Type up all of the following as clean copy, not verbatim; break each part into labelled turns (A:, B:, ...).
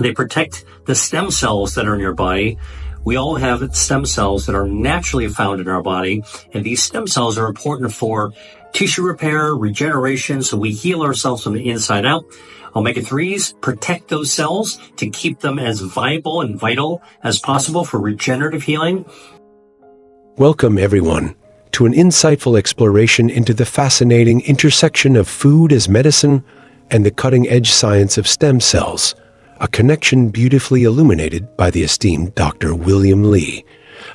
A: They protect the stem cells that are in your body. We all have stem cells that are naturally found in our body, and these stem cells are important for tissue repair, regeneration, so we heal ourselves from the inside out. Omega-3s protect those cells to keep them as viable and vital as possible for regenerative healing.
B: Welcome, everyone, to an insightful exploration into the fascinating intersection of food as medicine and the cutting-edge science of stem cells, a connection beautifully illuminated by the esteemed Dr. William Li,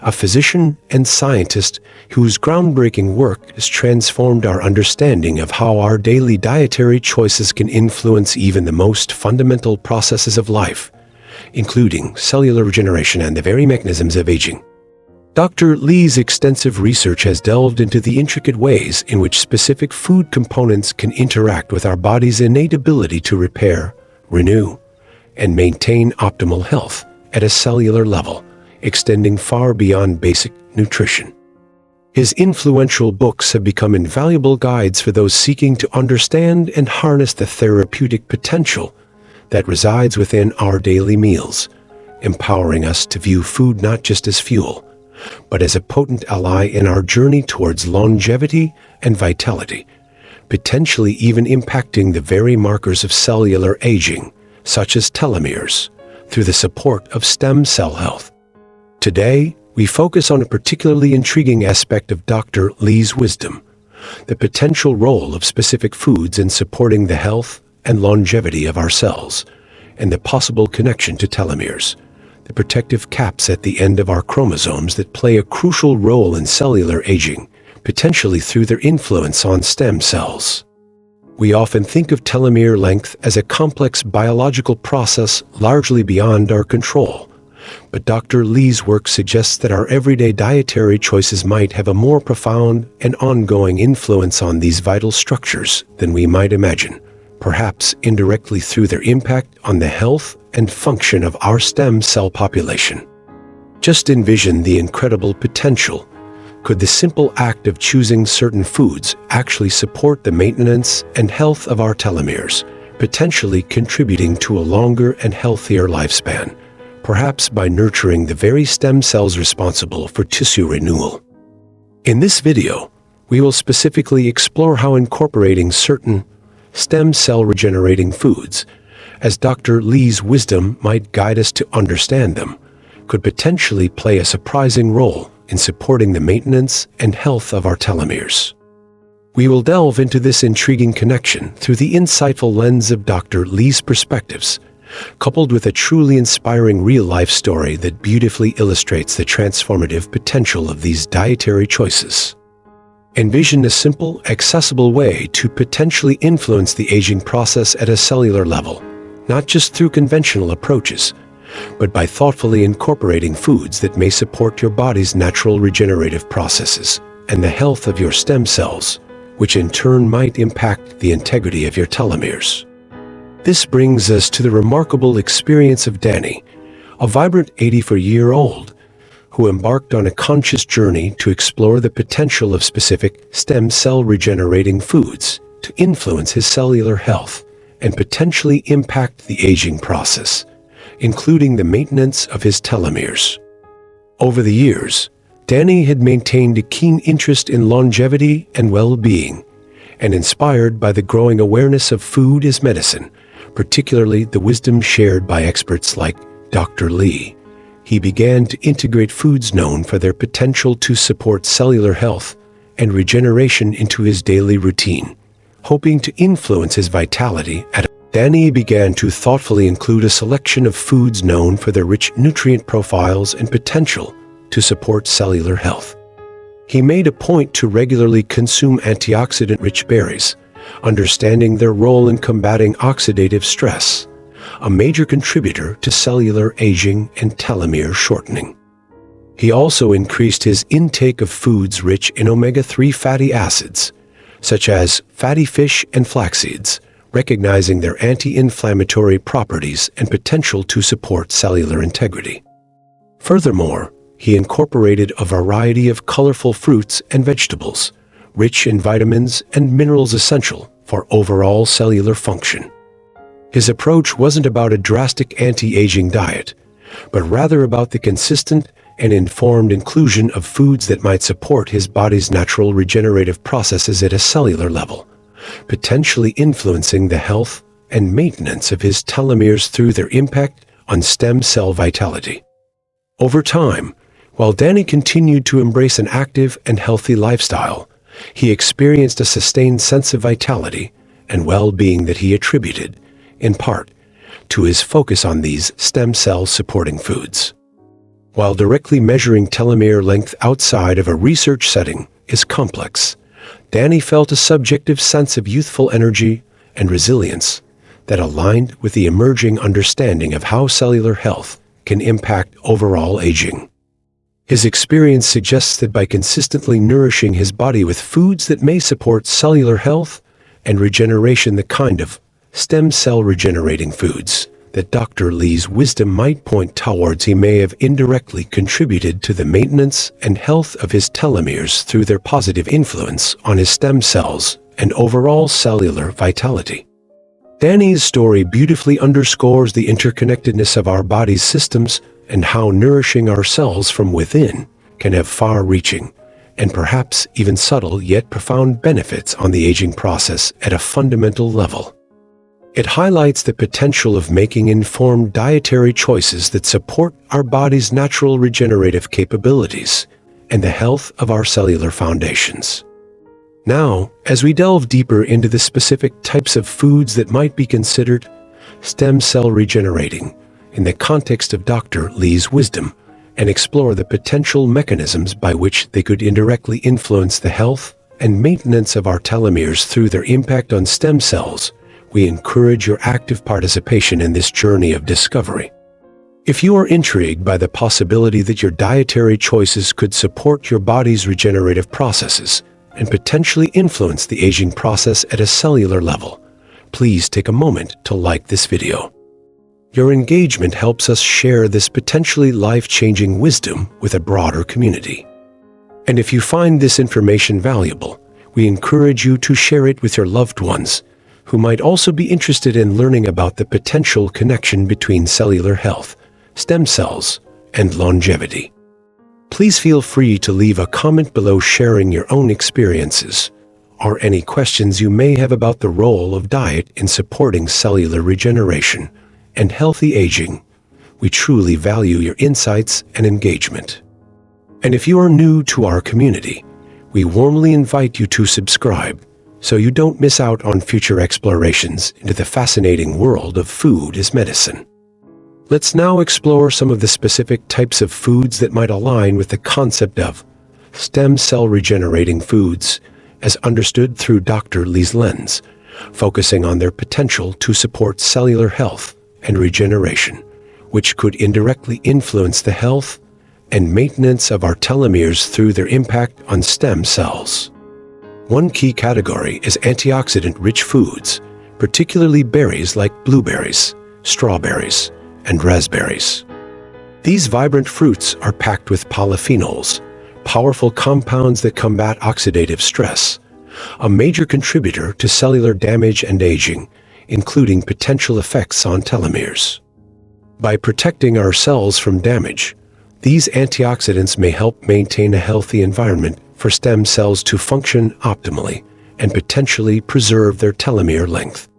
B: a physician and scientist whose groundbreaking work has transformed our understanding of how our daily dietary choices can influence even the most fundamental processes of life, including cellular regeneration and the very mechanisms of aging. Dr. Li's extensive research has delved into the intricate ways in which specific food components can interact with our body's innate ability to repair, renew, and maintain optimal health at a cellular level, extending far beyond basic nutrition. His influential books have become invaluable guides for those seeking to understand and harness the therapeutic potential that resides within our daily meals, empowering us to view food not just as fuel, but as a potent ally in our journey towards longevity and vitality, potentially even impacting the very markers of cellular aging, such as telomeres, through the support of stem cell health. Today, we focus on a particularly intriguing aspect of Dr. Li's wisdom, the potential role of specific foods in supporting the health and longevity of our cells, and the possible connection to telomeres, the protective caps at the end of our chromosomes that play a crucial role in cellular aging, potentially through their influence on stem cells. We often think of telomere length as a complex biological process largely beyond our control, but Dr. Li's work suggests that our everyday dietary choices might have a more profound and ongoing influence on these vital structures than we might imagine, perhaps indirectly through their impact on the health and function of our stem cell population. Just envision the incredible potential. Could the simple act of choosing certain foods actually support the maintenance and health of our telomeres, potentially contributing to a longer and healthier lifespan, perhaps by nurturing the very stem cells responsible for tissue renewal? In this video, we will specifically explore how incorporating certain stem cell regenerating foods, as Dr. Li's wisdom might guide us to understand them, could potentially play a surprising role in supporting the maintenance and health of our telomeres. We will delve into this intriguing connection through the insightful lens of Dr. Li's perspectives, coupled with a truly inspiring real-life story that beautifully illustrates the transformative potential of these dietary choices. Envision a simple, accessible way to potentially influence the aging process at a cellular level, not just through conventional approaches, but by thoughtfully incorporating foods that may support your body's natural regenerative processes and the health of your stem cells, which in turn might impact the integrity of your telomeres. This brings us to the remarkable experience of Danny, a vibrant 84-year-old who embarked on a conscious journey to explore the potential of specific stem cell regenerating foods to influence his cellular health and potentially impact the aging process, including the maintenance of his telomeres. Over the years, Danny had maintained a keen interest in longevity and well-being, and inspired by the growing awareness of food as medicine, particularly the wisdom shared by experts like Dr. Li, he began to integrate foods known for their potential to support cellular health and regeneration into his daily routine, hoping to influence his vitality at a Danny began to thoughtfully include a selection of foods known for their rich nutrient profiles and potential to support cellular health. He made a point to regularly consume antioxidant-rich berries, understanding their role in combating oxidative stress, a major contributor to cellular aging and telomere shortening. He also increased his intake of foods rich in omega-3 fatty acids, such as fatty fish and flax seeds, recognizing their anti-inflammatory properties and potential to support cellular integrity. Furthermore, he incorporated a variety of colorful fruits and vegetables, rich in vitamins and minerals essential for overall cellular function. His approach wasn't about a drastic anti-aging diet, but rather about the consistent and informed inclusion of foods that might support his body's natural regenerative processes at a cellular level, potentially influencing the health and maintenance of his telomeres through their impact on stem cell vitality. Over time, while Danny continued to embrace an active and healthy lifestyle, he experienced a sustained sense of vitality and well-being that he attributed, in part, to his focus on these stem cell-supporting foods. While directly measuring telomere length outside of a research setting is complex, Danny felt a subjective sense of youthful energy and resilience that aligned with the emerging understanding of how cellular health can impact overall aging. His experience suggests that by consistently nourishing his body with foods that may support cellular health and regeneration, the kind of stem cell regenerating foods that Dr. Lee's wisdom might point towards, he may have indirectly contributed to the maintenance and health of his telomeres through their positive influence on his stem cells and overall cellular vitality. Danny's story beautifully underscores the interconnectedness of our body's systems and how nourishing our cells from within can have far-reaching and perhaps even subtle yet profound benefits on the aging process at a fundamental level. It highlights the potential of making informed dietary choices that support our body's natural regenerative capabilities and the health of our cellular foundations. Now, as we delve deeper into the specific types of foods that might be considered stem cell regenerating in the context of Dr. Lee's wisdom, and explore the potential mechanisms by which they could indirectly influence the health and maintenance of our telomeres through their impact on stem cells, we encourage your active participation in this journey of discovery. If you are intrigued by the possibility that your dietary choices could support your body's regenerative processes and potentially influence the aging process at a cellular level, please take a moment to like this video. Your engagement helps us share this potentially life-changing wisdom with a broader community. And if you find this information valuable, we encourage you to share it with your loved ones who might also be interested in learning about the potential connection between cellular health, stem cells, and longevity. Please feel free to leave a comment below sharing your own experiences or any questions you may have about the role of diet in supporting cellular regeneration and healthy aging. We truly value your insights and engagement. And if you are new to our community, we warmly invite you to subscribe so you don't miss out on future explorations into the fascinating world of food as medicine. Let's now explore some of the specific types of foods that might align with the concept of stem cell regenerating foods as understood through Dr. Lee's lens, focusing on their potential to support cellular health and regeneration, which could indirectly influence the health and maintenance of our telomeres through their impact on stem cells. One key category is antioxidant-rich foods, particularly berries like blueberries, strawberries, and raspberries. These vibrant fruits are packed with polyphenols, powerful compounds that combat oxidative stress, a major contributor to cellular damage and aging, including potential effects on telomeres. By protecting our cells from damage, these antioxidants may help maintain a healthy environment for stem cells to function optimally and potentially preserve their telomere length.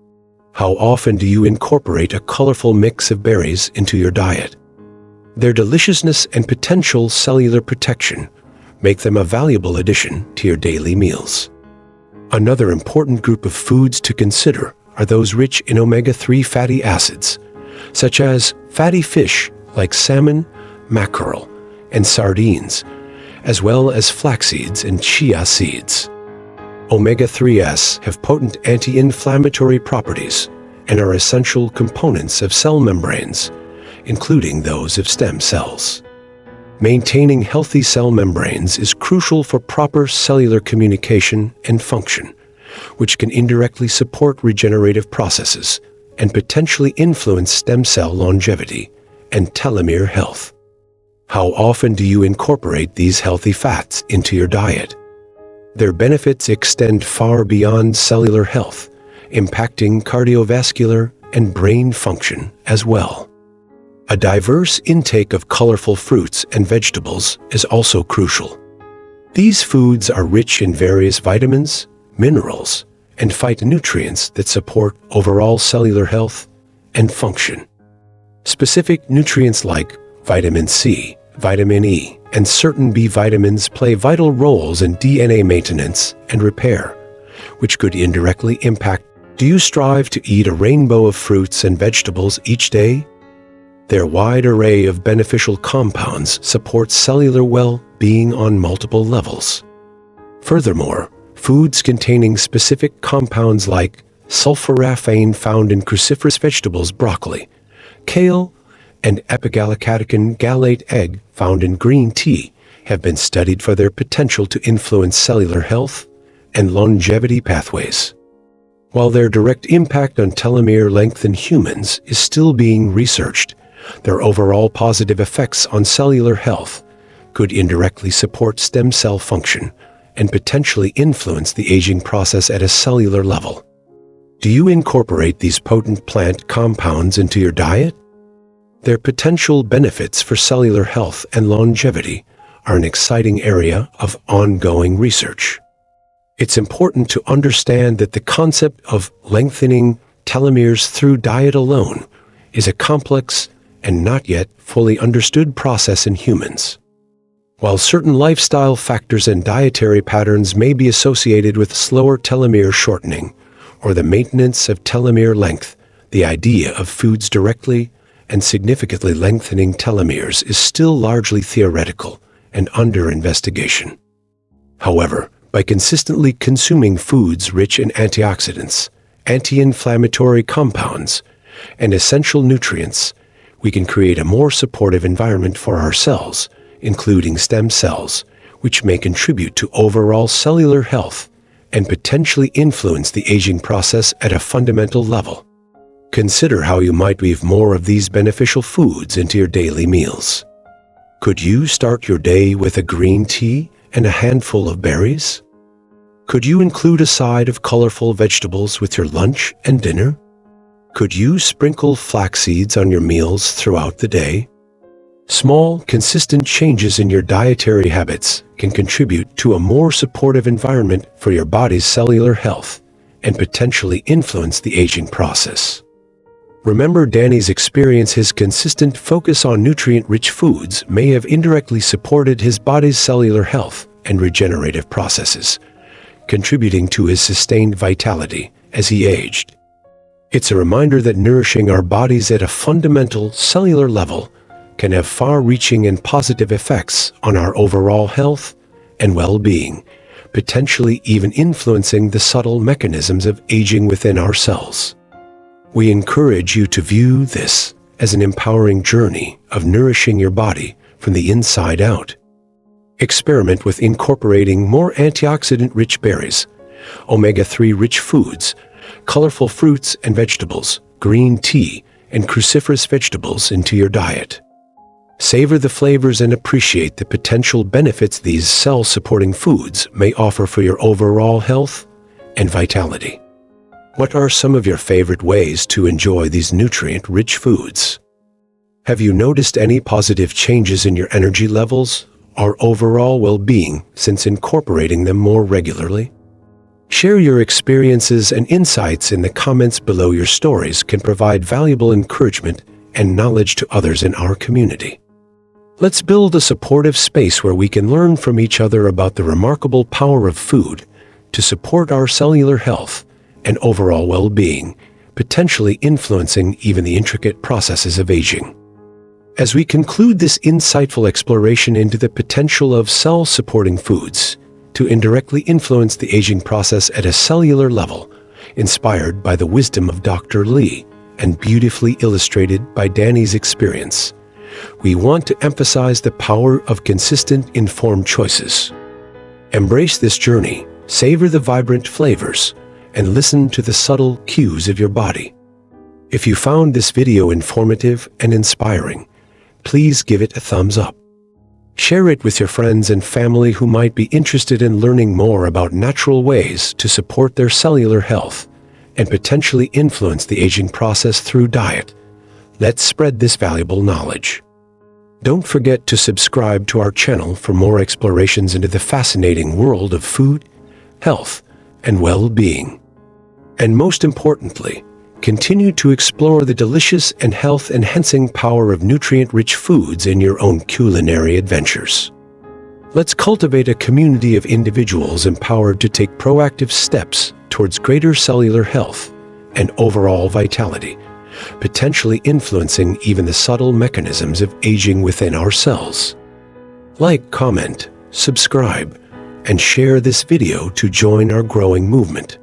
B: How often do you incorporate a colorful mix of berries into your diet? Their deliciousness and potential cellular protection make them a valuable addition to your daily meals. Another important group of foods to consider are those rich in omega-3 fatty acids, such as fatty fish like salmon, mackerel, and sardines, as well as flax seeds and chia seeds. Omega-3s have potent anti-inflammatory properties and are essential components of cell membranes, including those of stem cells. Maintaining healthy cell membranes is crucial for proper cellular communication and function, which can indirectly support regenerative processes and potentially influence stem cell longevity and telomere health. How often do you incorporate these healthy fats into your diet? Their benefits extend far beyond cellular health, impacting cardiovascular and brain function as well. A diverse intake of colorful fruits and vegetables is also crucial. These foods are rich in various vitamins, minerals, and phytonutrients that support overall cellular health and function. Specific nutrients like vitamin C, vitamin E, and certain B vitamins play vital roles in DNA maintenance and repair, which could indirectly impact. Do you strive to eat a rainbow of fruits and vegetables each day? Their wide array of beneficial compounds supports cellular well-being on multiple levels. Furthermore, foods containing specific compounds like sulforaphane found in cruciferous vegetables, broccoli, kale, and epigallocatechin gallate egg found in green tea have been studied for their potential to influence cellular health and longevity pathways. While their direct impact on telomere length in humans is still being researched, their overall positive effects on cellular health could indirectly support stem cell function and potentially influence the aging process at a cellular level. Do you incorporate these potent plant compounds into your diet? Their potential benefits for cellular health and longevity are an exciting area of ongoing research. It's important to understand that the concept of lengthening telomeres through diet alone is a complex and not yet fully understood process in humans. While certain lifestyle factors and dietary patterns may be associated with slower telomere shortening or the maintenance of telomere length, the idea of foods directly and significantly lengthening telomeres is still largely theoretical and under investigation. However, by consistently consuming foods rich in antioxidants, anti-inflammatory compounds, and essential nutrients, we can create a more supportive environment for our cells, including stem cells, which may contribute to overall cellular health and potentially influence the aging process at a fundamental level. Consider how you might weave more of these beneficial foods into your daily meals. Could you start your day with a green tea and a handful of berries? Could you include a side of colorful vegetables with your lunch and dinner? Could you sprinkle flax seeds on your meals throughout the day? Small, consistent changes in your dietary habits can contribute to a more supportive environment for your body's cellular health and potentially influence the aging process. Remember Danny's experience. His consistent focus on nutrient-rich foods may have indirectly supported his body's cellular health and regenerative processes, contributing to his sustained vitality as he aged. It's a reminder that nourishing our bodies at a fundamental cellular level can have far-reaching and positive effects on our overall health and well-being, potentially even influencing the subtle mechanisms of aging within our cells. We encourage you to view this as an empowering journey of nourishing your body from the inside out. Experiment with incorporating more antioxidant-rich berries, omega-3 rich foods, colorful fruits and vegetables, green tea, and cruciferous vegetables into your diet. Savor the flavors and appreciate the potential benefits these cell-supporting foods may offer for your overall health and vitality. What are some of your favorite ways to enjoy these nutrient-rich foods? Have you noticed any positive changes in your energy levels or overall well-being since incorporating them more regularly? Share your experiences and insights in the comments below. Your stories can provide valuable encouragement and knowledge to others in our community. Let's build a supportive space where we can learn from each other about the remarkable power of food to support our cellular health and overall well-being, potentially influencing even the intricate processes of aging. As we conclude this insightful exploration into the potential of cell-supporting foods to indirectly influence the aging process at a cellular level, inspired by the wisdom of Dr. Lee and beautifully illustrated by Danny's experience, we want to emphasize the power of consistent, informed choices. Embrace this journey, savor the vibrant flavors, and listen to the subtle cues of your body. If you found this video informative and inspiring, please give it a thumbs up. Share it with your friends and family who might be interested in learning more about natural ways to support their cellular health and potentially influence the aging process through diet. Let's spread this valuable knowledge. Don't forget to subscribe to our channel for more explorations into the fascinating world of food, health, and well-being. And most importantly, continue to explore the delicious and health-enhancing power of nutrient-rich foods in your own culinary adventures. Let's cultivate a community of individuals empowered to take proactive steps towards greater cellular health and overall vitality, potentially influencing even the subtle mechanisms of aging within our cells. Like, comment, subscribe, and share this video to join our growing movement.